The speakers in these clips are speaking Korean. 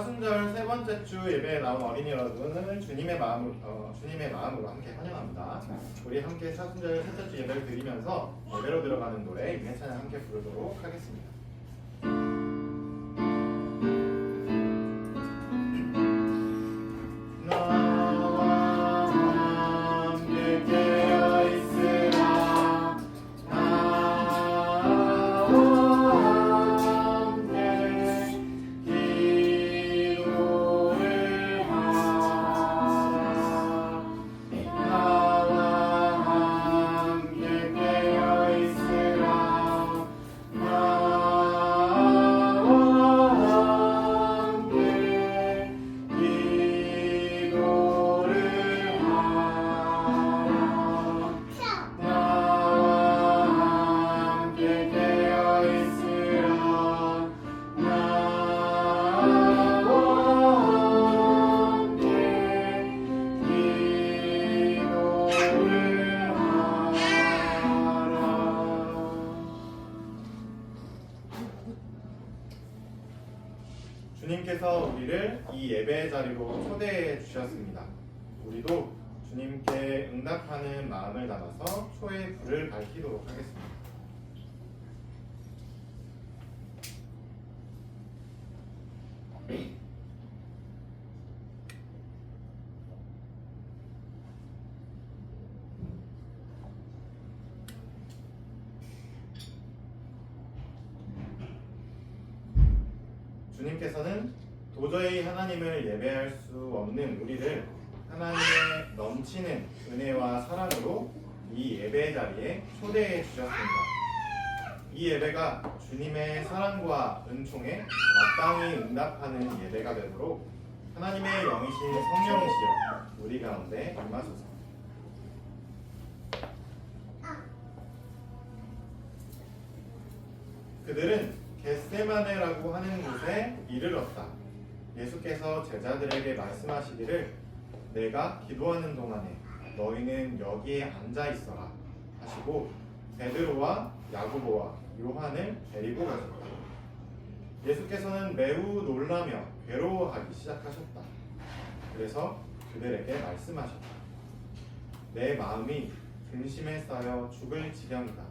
사순절 세 번째 주 예배에 나온 어린이 여러분을 주님의 마음으로 함께 환영합니다. 우리 함께 사순절 셋째 주 예배를 드리면서 예배로 들어가는 노래 임해 찬양 함께 부르도록 하겠습니다. 주님께서 우리를 이 예배의 자리로 초대해 주셨습니다. 우리도 주님께 응답하는 마음을 담아서 초의 불을 밝히도록 하겠습니다. 주님께서는 도저히 하나님을 예배할 수 없는 우리를 하나님의 넘치는 은혜와 사랑으로 이 예배 자리에 초대해 주셨습니다. 이 예배가 주님의 사랑과 은총에 마땅히 응답하는 예배가 되도록 하나님의 영이신 성령이시여 우리 가운데 임하소서. 그들은 겟세마네라고 하는 곳에 이르렀다. 예수께서 제자들에게 말씀하시기를 내가 기도하는 동안에 너희는 여기에 앉아 있어라 하시고 베드로와 야고보와 요한을 데리고 가셨다. 예수께서는 매우 놀라며 괴로워하기 시작하셨다. 그래서 그들에게 말씀하셨다. 내 마음이 근심에 쌓여 죽을 지경이다.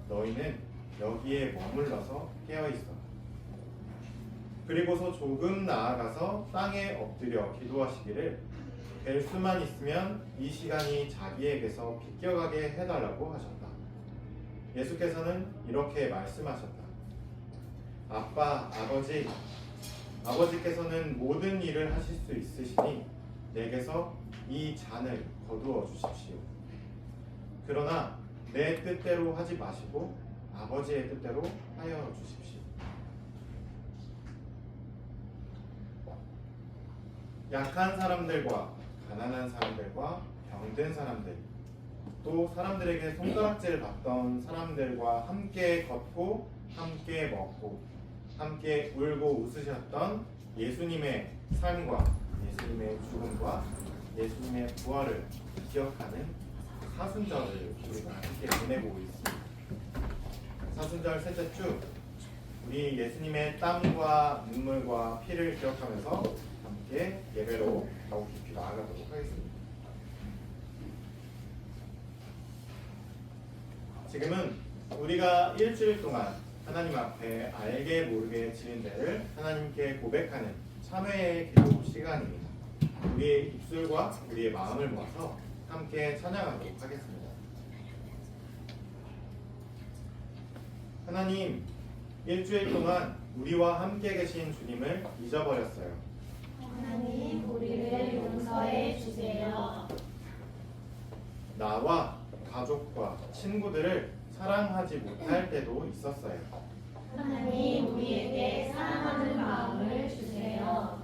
너희는 여기에 머물러서 깨어있어. 그리고서 조금 나아가서 땅에 엎드려 기도하시기를 될 수만 있으면 이 시간이 자기에게서 비껴가게 해달라고 하셨다. 예수께서는 이렇게 말씀하셨다. 아빠, 아버지께서는 모든 일을 하실 수 있으시니 내게서 이 잔을 거두어 주십시오. 그러나 내 뜻대로 하지 마시고 아버지의 뜻대로 하여 주십시오. 약한 사람들과 가난한 사람들과 병든 사람들, 또 사람들에게 손가락질 받던 사람들과 함께 걷고 함께 먹고 함께 울고 웃으셨던 예수님의 삶과 예수님의 죽음과 예수님의 부활을 기억하는 사순절을 우리가 함께 보내고 있습니다. 사순절 셋째 주 우리 예수님의 땀과 눈물과 피를 기억하면서 함께 예배로 더욱 깊이 나아가도록 하겠습니다. 지금은 우리가 일주일 동안 하나님 앞에 알게 모르게 지은 죄를 하나님께 고백하는 참회의 기도 시간입니다. 우리의 입술과 우리의 마음을 모아서 함께 찬양하도록 하겠습니다. 하나님, 일주일 동안 우리와 함께 계신 주님을 잊어버렸어요. 하나님, 우리를 용서해 주세요. 나와 가족과 친구들을 사랑하지 못할 때도 있었어요. 하나님, 우리에게 사랑하는 마음을 주세요.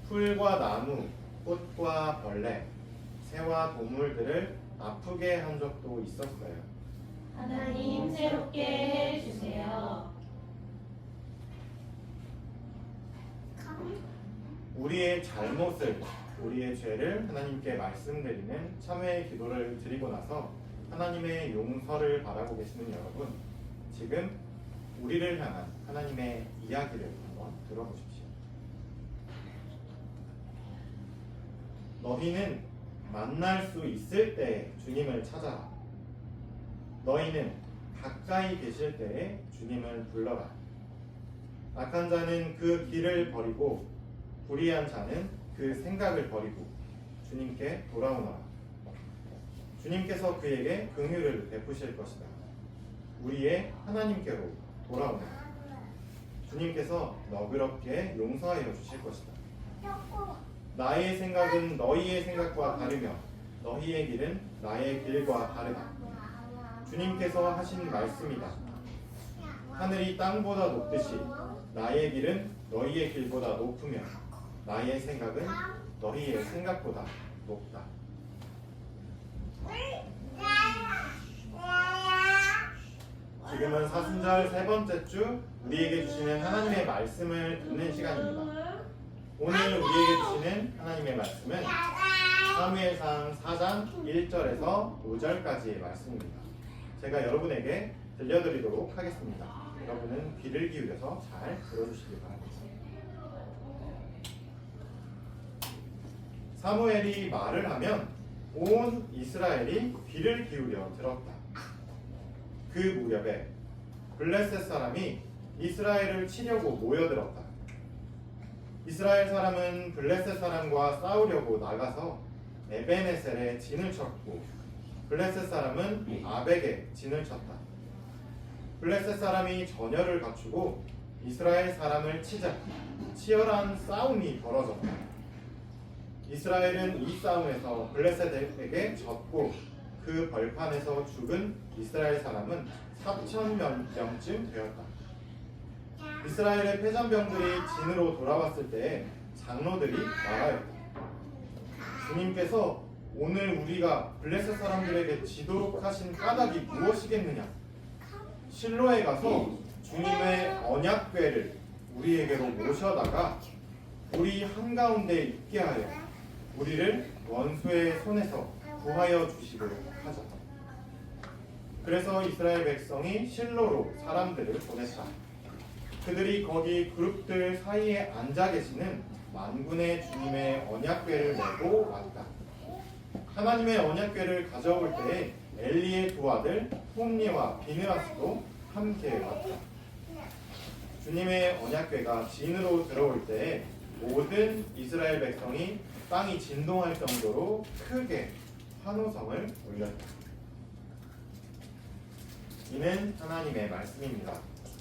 풀과 나무, 꽃과 벌레, 새와 동물들을 아프게 한 적도 있었어요. 하나님, 새롭게 해 주세요. 우리의 잘못을, 우리의 죄를 하나님께 말씀드리는 참회의 기도를 드리고 나서 하나님의 용서를 바라고 계시는 여러분, 지금 우리를 향한 하나님의 이야기를 한번 들어보십시오. 너희는 만날 수 있을 때 주님을 찾아라. 너희는 가까이 계실 때에 주님을 불러라. 악한 자는 그 길을 버리고 불의한 자는 그 생각을 버리고 주님께 돌아오너라. 주님께서 그에게 긍휼을 베푸실 것이다. 우리의 하나님께로 돌아오너라. 주님께서 너그럽게 용서하여 주실 것이다. 나의 생각은 너희의 생각과 다르며 너희의 길은 나의 길과 다르다. 주님께서 하신 말씀이다. 하늘이 땅보다 높듯이 나의 길은 너희의 길보다 높으며 나의 생각은 너희의 생각보다 높다. 지금은 사순절 세 번째 주 우리에게 주시는 하나님의 말씀을 듣는 시간입니다. 오늘 우리에게 주시는 하나님의 말씀은 사무엘상 4장 1절에서 5절까지의 말씀입니다. 제가 여러분에게 들려드리도록 하겠습니다. 여러분은 귀를 기울여서 잘 들어주시기 바랍니다. 사무엘이 말을 하면 온 이스라엘이 귀를 기울여 들었다. 그 무렵에 블레셋 사람이 이스라엘을 치려고 모여들었다. 이스라엘 사람은 블레셋 사람과 싸우려고 나가서 에벤에셀에 진을 쳤고 블레셋 사람은 아벡에 진을 쳤다. 블레셋 사람이 전열을 갖추고 이스라엘 사람을 치자 치열한 싸움이 벌어졌다. 이스라엘은 이 싸움에서 블레셋에게 졌고 그 벌판에서 죽은 이스라엘 사람은 4,000명쯤 되었다. 이스라엘의 패전병들이 진으로 돌아왔을 때 장로들이 말하였다. 주님께서 오늘 우리가 블레셋 사람들에게 지도록 하신 까닭이 무엇이겠느냐? 실로에 가서 주님의 언약궤를 우리에게로 모셔다가 우리 한가운데 있게 하여 우리를 원수의 손에서 구하여 주시도록 하자. 그래서 이스라엘 백성이 실로로 사람들을 보냈다. 그들이 거기 그룹들 사이에 앉아 계시는 만군의 주님의 언약궤를 메고 왔다. 하나님의 언약궤를 가져올 때에 엘리의 두 아들 홈니와 비느하스도 함께 왔다. 주님의 언약궤가 진으로 들어올 때에 모든 이스라엘 백성이 땅이 진동할 정도로 크게 환호성을 울렸다. 이는 하나님의 말씀입니다.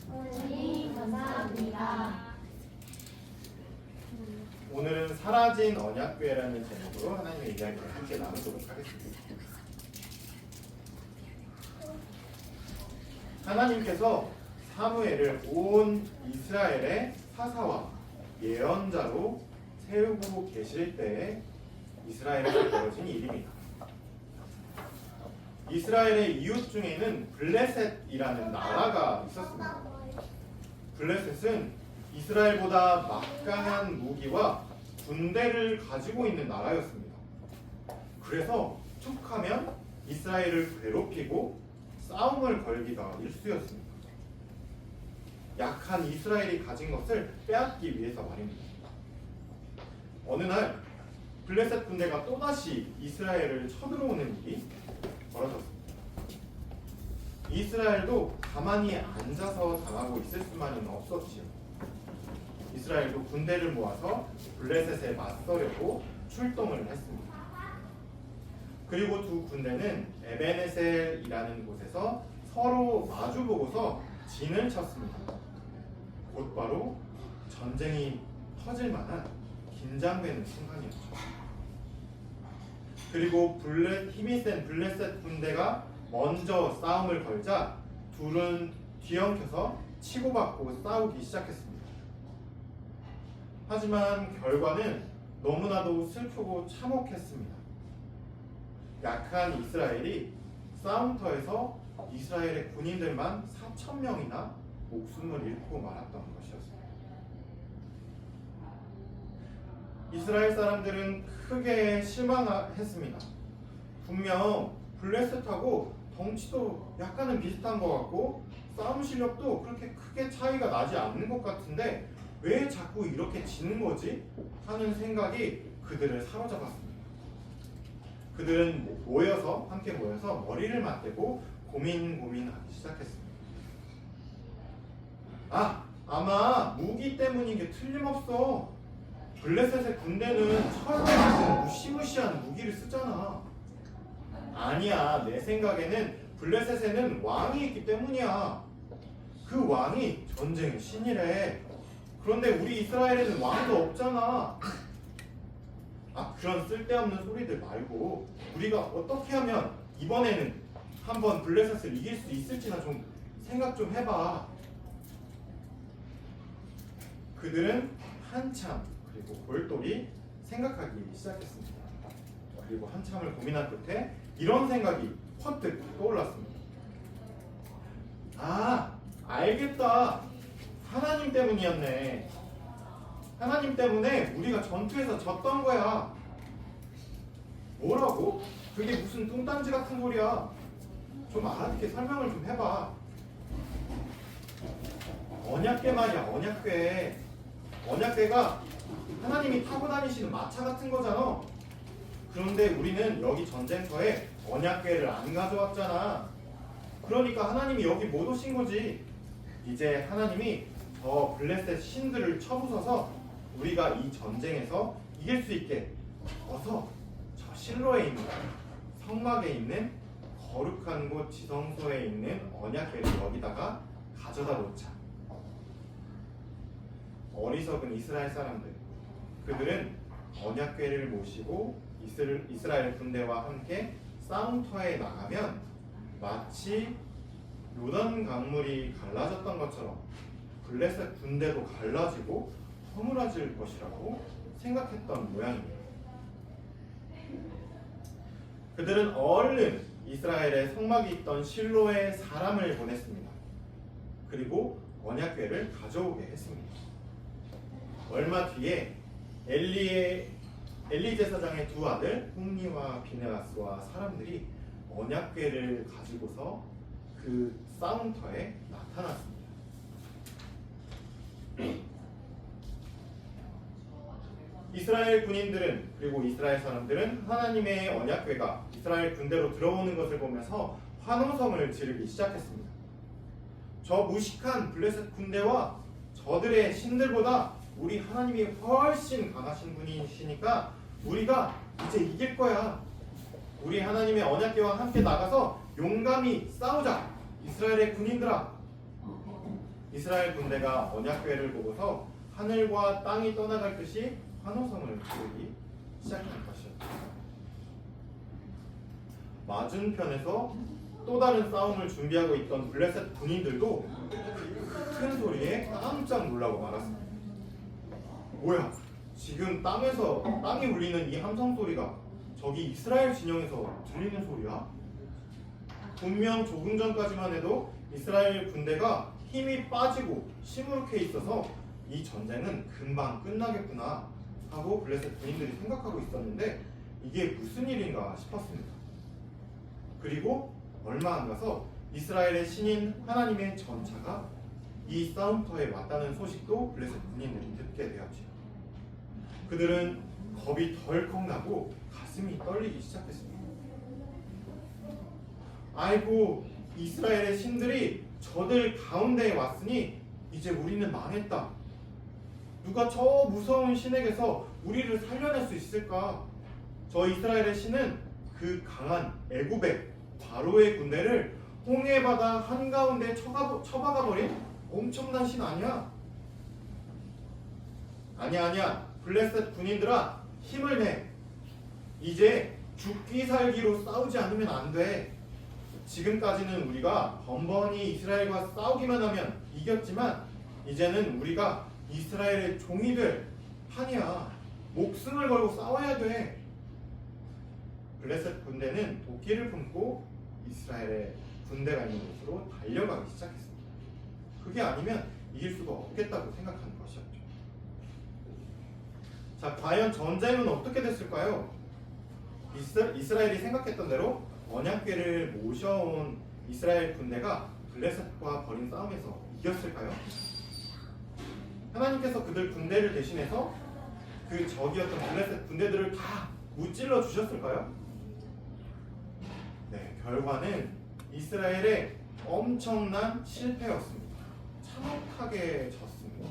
하나님 감사합니다. 오늘은 사라진 언약궤라는 제목으로 하나님의 이야기를 함께 나누도록 하겠습니다. 하나님께서 사무엘을 온 이스라엘의 사사와 예언자로 세우고 계실 때에 이스라엘에서 벌어진 일입니다. 이스라엘의 이웃 중에는 블레셋이라는 나라가 있었습니다. 블레셋은 이스라엘보다 막강한 무기와 군대를 가지고 있는 나라였습니다. 그래서 툭하면 이스라엘을 괴롭히고 싸움을 걸기가 일쑤였습니다. 약한 이스라엘이 가진 것을 빼앗기 위해서 말입니다. 어느 날 블레셋 군대가 또다시 이스라엘을 쳐들어오는 일이 벌어졌습니다. 이스라엘도 가만히 앉아서 당하고 있을 수만은 없었지요. 이스라엘도 군대를 모아서 블레셋에 맞서려고 출동을 했습니다. 그리고 두 군대는 에벤에셀이라는 곳에서 서로 마주보고서 진을 쳤습니다. 곧바로 전쟁이 터질 만한 긴장되는 순간이었죠. 그리고 힘이 센 블레셋 군대가 먼저 싸움을 걸자 둘은 뒤엉켜서 치고받고 싸우기 시작했습니다. 하지만 결과는 너무나도 슬프고 참혹했습니다. 약한 이스라엘이 싸움터에서 이스라엘의 군인들만 4,000명이나 목숨을 잃고 말았던 것이었습니다. 이스라엘 사람들은 크게 실망했습니다. 분명 블레셋하고 덩치도 약간은 비슷한 것 같고 싸움 실력도 그렇게 크게 차이가 나지 않는 것 같은데 왜 자꾸 이렇게 지는 거지? 하는 생각이 그들을 사로잡았습니다. 그들은 함께 모여서 머리를 맞대고 고민하기 시작했습니다. 아마 무기 때문인 게 틀림없어. 블레셋의 군대는 철과 같은 무시무시한 무기를 쓰잖아. 아니야, 내 생각에는 블레셋에는 왕이 있기 때문이야. 그 왕이 전쟁의 신이래. 그런데 우리 이스라엘에는 왕도 없잖아. 그런 쓸데없는 소리들 말고 우리가 어떻게 하면 이번에는 한번 블레셋을 이길 수 있을지나 좀 생각 좀 해봐. 그들은 한참 그리고 골똘히 생각하기 시작했습니다. 그리고 한참을 고민한 끝에 이런 생각이 퍼뜩 떠올랐습니다. 알겠다. 하나님 때문이었네. 하나님 때문에 우리가 전투에서 졌던 거야. 뭐라고? 그게 무슨 뚱딴지 같은 소리야. 좀 알아듣게 설명을 좀 해봐. 언약궤 말이야, 언약궤. 언약궤가 하나님이 타고 다니시는 마차 같은 거잖아. 그런데 우리는 여기 전쟁터에 언약궤를 안 가져왔잖아. 그러니까 하나님이 여기 못 오신 거지. 이제 하나님이 저 블레셋 신들을 쳐부숴서 우리가 이 전쟁에서 이길 수 있게 어서 저 실로에 있는 성막에 있는 거룩한 곳 지성소에 있는 언약궤를 여기다가 가져다 놓자. 어리석은 이스라엘 사람들, 그들은 언약궤를 모시고 이스라엘 군대와 함께 싸움터에 나가면 마치 요단 강물이 갈라졌던 것처럼 블레셋 군대도 갈라지고 허물어질 것이라고 생각했던 모양입니다. 그들은 얼른 이스라엘의 성막이 있던 실로에 사람을 보냈습니다. 그리고 언약궤를 가져오게 했습니다. 얼마 뒤에 엘리 제사장의 두 아들 홈니와 비느하스와 사람들이 언약궤를 가지고서 그 싸움터에 나타났습니다. 이스라엘 군인들은 그리고 이스라엘 사람들은 하나님의 언약궤가 이스라엘 군대로 들어오는 것을 보면서 환호성을 지르기 시작했습니다. 저 무식한 블레셋 군대와 저들의 신들보다 우리 하나님이 훨씬 강하신 분이시니까 우리가 이제 이길 거야. 우리 하나님의 언약궤와 함께 나가서 용감히 싸우자. 이스라엘의 군인들아. 이스라엘 군대가 언약궤를 보고서 하늘과 땅이 떠나갈 듯이 환호성을 지르기 시작한 것이었다. 맞은편에서 또 다른 싸움을 준비하고 있던 블레셋 군인들도 큰 소리에 깜짝 놀라고 말았습니다. 뭐야? 지금 땅이 울리는 이 함성 소리가 저기 이스라엘 진영에서 들리는 소리야? 분명 조금 전까지만 해도 이스라엘 군대가 힘이 빠지고 시무룩해 있어서 이 전쟁은 금방 끝나겠구나 하고 블레셋 군인들이 생각하고 있었는데 이게 무슨 일인가 싶었습니다. 그리고 얼마 안 가서 이스라엘의 신인 하나님의 전차가 이 싸움터에 왔다는 소식도 블레셋 군인들이 듣게 되었죠. 그들은 겁이 덜컥 나고 가슴이 떨리기 시작했습니다. 아이고, 이스라엘의 신들이 저들 가운데에 왔으니 이제 우리는 망했다. 누가 저 무서운 신에게서 우리를 살려낼 수 있을까? 저 이스라엘의 신은 그 강한 애굽의 바로의 군대를 홍해바다 한가운데 처박아버린 엄청난 신 아니야? 아니야. 블레셋 군인들아, 힘을 내. 이제 죽기 살기로 싸우지 않으면 안 돼. 지금까지는 우리가 번번이 이스라엘과 싸우기만 하면 이겼지만 이제는 우리가 이스라엘의 종이 될 판이야. 목숨을 걸고 싸워야 돼. 블레셋 군대는 도끼를 품고 이스라엘의 군대가 있는 곳으로 달려가기 시작했습니다. 그게 아니면 이길 수가 없겠다고 생각하는 것이었죠. 자, 과연 전쟁은 어떻게 됐을까요? 이스라엘이 생각했던 대로 언약궤를 모셔온 이스라엘 군대가 블레셋과 벌인 싸움에서 이겼을까요? 하나님께서 그들 군대를 대신해서 그 적이었던 블레셋 군대들을 다 무찔러 주셨을까요? 결과는 이스라엘의 엄청난 실패였습니다. 참혹하게 졌습니다.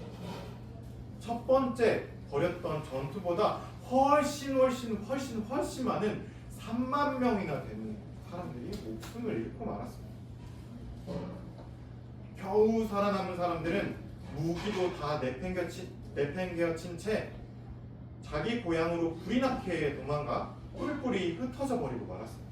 첫 번째 벌였던 전투보다 훨씬 많은 3만 명이나 되는 사람들이 목숨을 잃고 말았습니다. 겨우 살아남은 사람들은 무기도 다 내팽개친 채 자기 고향으로 불이 나게 도망가 뿔뿔이 흩어져 버리고 말았습니다.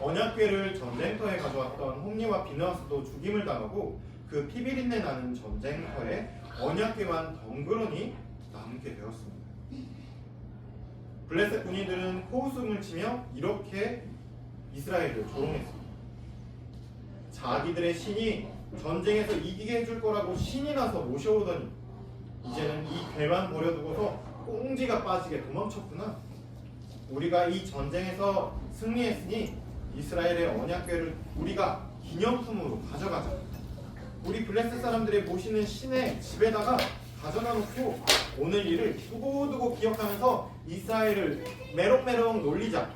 언약궤를 전쟁터에 가져왔던 홈리와 비느하스도 죽임을 당하고 그 피비린내 나는 전쟁터에 언약궤만 덩그러니 남게 되었습니다. 블레셋 군인들은 코웃음을 치며 이렇게 이스라엘을 조롱했습니다. 자기들의 신이 전쟁에서 이기게 해줄 거라고 신이 나서 모셔오더니 이제는 이 괴만 버려두고서 꽁지가 빠지게 도망쳤구나. 우리가 이 전쟁에서 승리했으니 이스라엘의 언약궤를 우리가 기념품으로 가져가자. 우리 블레셋 사람들의 모시는 신의 집에다가 가져다 놓고 오늘 일을 두고두고 기억하면서 이스라엘을 메롱메롱 놀리자.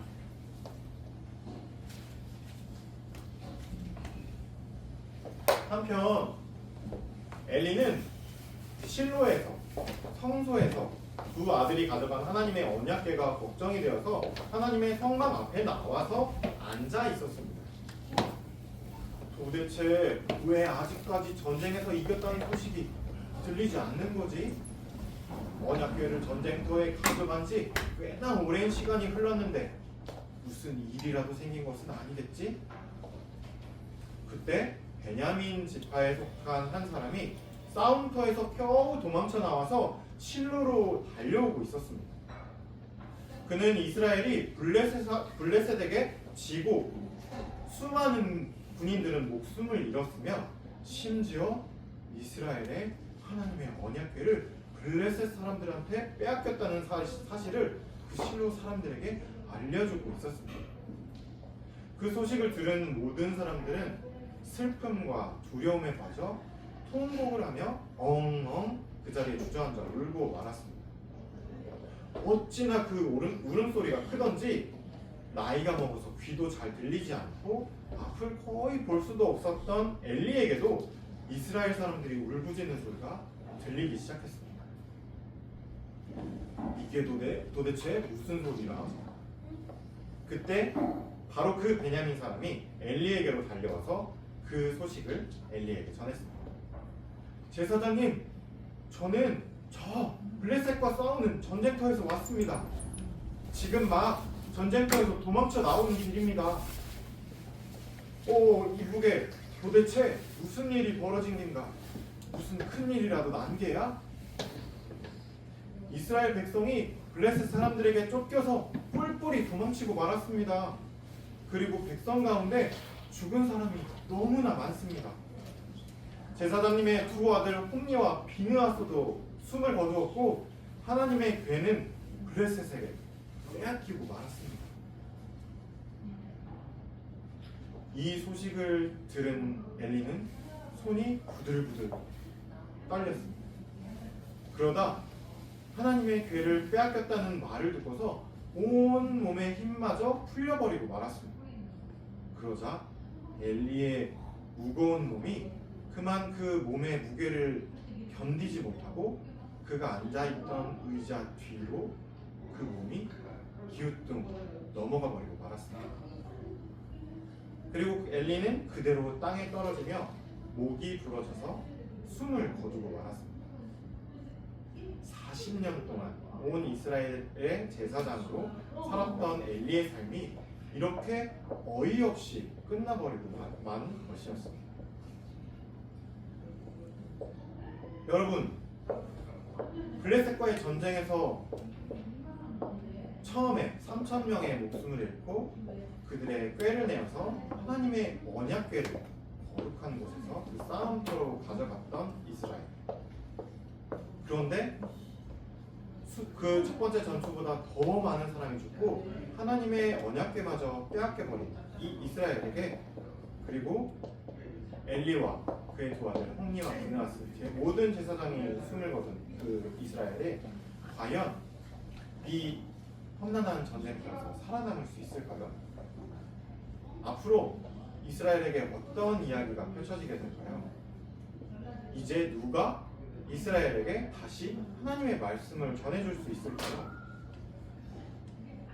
한편 엘리는 실로에서 성소에서 두 아들이 가져간 하나님의 언약궤가 걱정이 되어서 하나님의 성막 앞에 나와서 앉아 있었습니다. 도대체 왜 아직까지 전쟁에서 이겼다는 소식이 들리지 않는 거지? 언약궤를 전쟁터에 가져간 지 꽤나 오랜 시간이 흘렀는데 무슨 일이라도 생긴 것은 아니겠지? 그때 베냐민 지파에 속한 한 사람이 싸움터에서 겨우 도망쳐 나와서 실로로 달려오고 있었습니다. 그는 이스라엘이 블레셋에게 지고 수많은 군인들은 목숨을 잃었으며 심지어 이스라엘의 하나님의 언약궤를 블레셋 사람들한테 빼앗겼다는 사실을 그 실로 사람들에게 알려주고 있었습니다. 그 소식을 들은 모든 사람들은 슬픔과 두려움에 빠져 통곡을 하며 엉엉 그 자리에 주저앉아 울고 말았습니다. 어찌나 그 울음소리가 크던지 나이가 먹어서 귀도 잘 들리지 않고 앞을 거의 볼 수도 없었던 엘리에게도 이스라엘 사람들이 울부짖는 소리가 들리기 시작했습니다. 이게 도대체 무슨 소리라? 그때 바로 그 베냐민 사람이 엘리에게로 달려와서 그 소식을 엘리에게 전했습니다. 제사장님, 저는 저 블레셋과 싸우는 전쟁터에서 왔습니다. 지금 막 전쟁터에서 도망쳐 나오는 길입니다. 이북에 도대체 무슨 일이 벌어진 겐가? 무슨 큰일이라도 난 게야? 이스라엘 백성이 블레셋 사람들에게 쫓겨서 뿔뿔이 도망치고 말았습니다. 그리고 백성 가운데 죽은 사람이 너무나 많습니다. 제사장님의 두 아들 홈리와 비느하스도 숨을 거두었고 하나님의 궤는 블레셋에게 빼앗기고 말았습니다. 이 소식을 들은 엘리는 손이 부들부들 떨렸습니다. 그러다 하나님의 궤를 빼앗겼다는 말을 듣고서 온 몸의 힘마저 풀려버리고 말았습니다. 그러자 엘리의 무거운 몸이 그만 그 몸의 무게를 견디지 못하고 그가 앉아있던 의자 뒤로 그 몸이 기우뚱 넘어가 버리고 말았습니다. 그리고 엘리는 그대로 땅에 떨어지며 목이 부러져서 숨을 거두고 말았습니다. 40년 동안 온 이스라엘의 제사장으로 살았던 엘리의 삶이 이렇게 어이없이 끝나버리고 만 것이었습니다. 여러분, 블레셋과의 전쟁에서 처음에 3,000명의 목숨을 잃고 그들의 꾀를 내어서 하나님의 언약궤를 거룩한 곳에서 그 싸움터로 가져갔던 이스라엘. 그런데 그 첫 번째 전투보다 더 많은 사람이 죽고 하나님의 언약궤마저 빼앗겨버린 이 이스라엘에게, 그리고 엘리와 그의 두 아들 홈리와 비느하스 모든 제사장이 숨을 거둔 그 이스라엘에 과연 이 험난한 전쟁터에서 살아남을 수 있을까요? 앞으로 이스라엘에게 어떤 이야기가 펼쳐지게 될까요? 이제 누가 이스라엘에게 다시 하나님의 말씀을 전해줄 수 있을까요?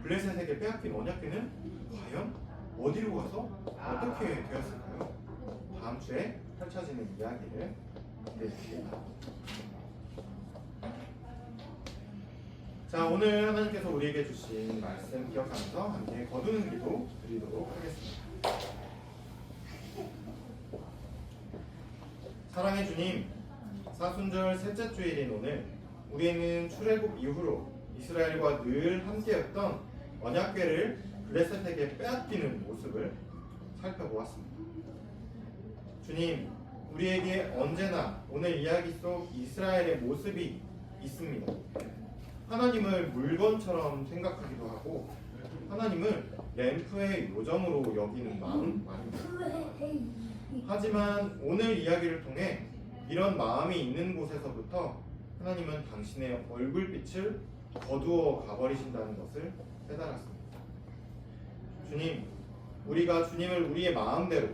블레셋에게 빼앗긴 언약궤는 과연 어디로 가서 어떻게 되었을까요? 다음 주에 펼쳐지는 이야기를 기대해 주시기 바랍니다. 자, 오늘 하나님께서 우리에게 주신 말씀 기억하면서 함께 거두는 기도 드리도록 하겠습니다. 사랑의 주님, 사순절 셋째 주일인 오늘 우리는 출애굽 이후로 이스라엘과 늘 함께였던 언약궤를 블레셋에게 빼앗기는 모습을 살펴보았습니다. 주님, 우리에게 언제나 오늘 이야기 속 이스라엘의 모습이 있습니다. 하나님을 물건처럼 생각하기도 하고 하나님을 램프의 요정으로 여기는 마음 말입니다. 하지만 오늘 이야기를 통해 이런 마음이 있는 곳에서부터 하나님은 당신의 얼굴빛을 거두어 가버리신다는 것을 깨달았습니다. 주님, 우리가 주님을 우리의 마음대로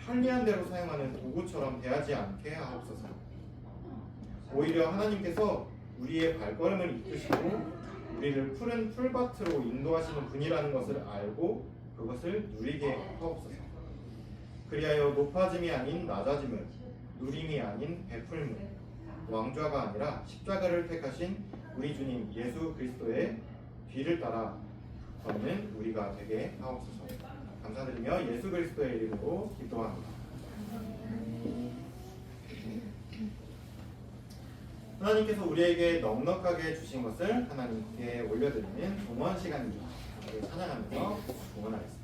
편리한 대로 사용하는 도구처럼 대하지 않게 하옵소서. 오히려 하나님께서 우리의 발걸음을 이끄시고 우리를 푸른 풀밭으로 인도하시는 분이라는 것을 알고 그것을 누리게 하옵소서. 그리하여 높아짐이 아닌 낮아짐을, 누림이 아닌 베풀물, 왕좌가 아니라 십자가를 택하신 우리 주님 예수 그리스도의 뒤를 따라 걷는 우리가 되게 하옵소서. 감사드리며 예수 그리스도의 이름으로 기도합니다. 하나님께서 우리에게 넉넉하게 주신 것을 하나님께 올려드리는 공헌 시간입니다. 우리 찬양하면서 공헌하겠습니다.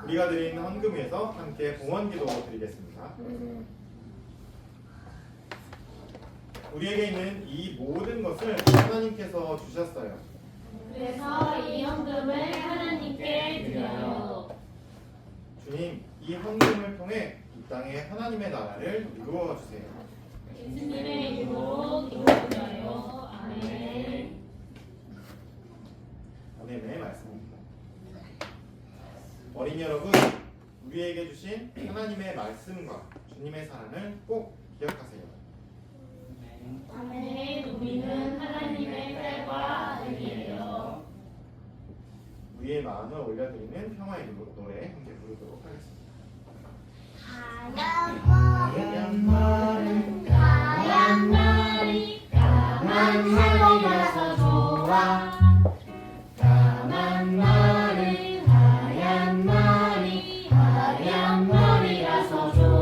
우리가 드린 헌금 위에서 함께 봉헌기도 드리겠습니다. 우리에게 있는 이 모든 것을 하나님께서 주셨어요. 그래서 이 헌금을 하나님께 드려요. 주님, 이 헌금을 통해 이 땅에 하나님의 나라를 이루어 주세요. 예수님의 이름으로 기도드려요. 아멘. 오늘의 말씀입니다. 어린이 여러분, 우리에게 주신 하나님의 말씀과 주님의 사랑을 꼭 기억하세요. 아멘. 우리는 하나님의 딸과 아들이에요. 우리의 마음을 올려드리는 평화의 노래 함께 부르도록 하겠습니다. 하얀 머리 하얀 머리 까만 하늘이라서 좋아. 까만 머리 하얀 머리 하얀 머리라서 좋아.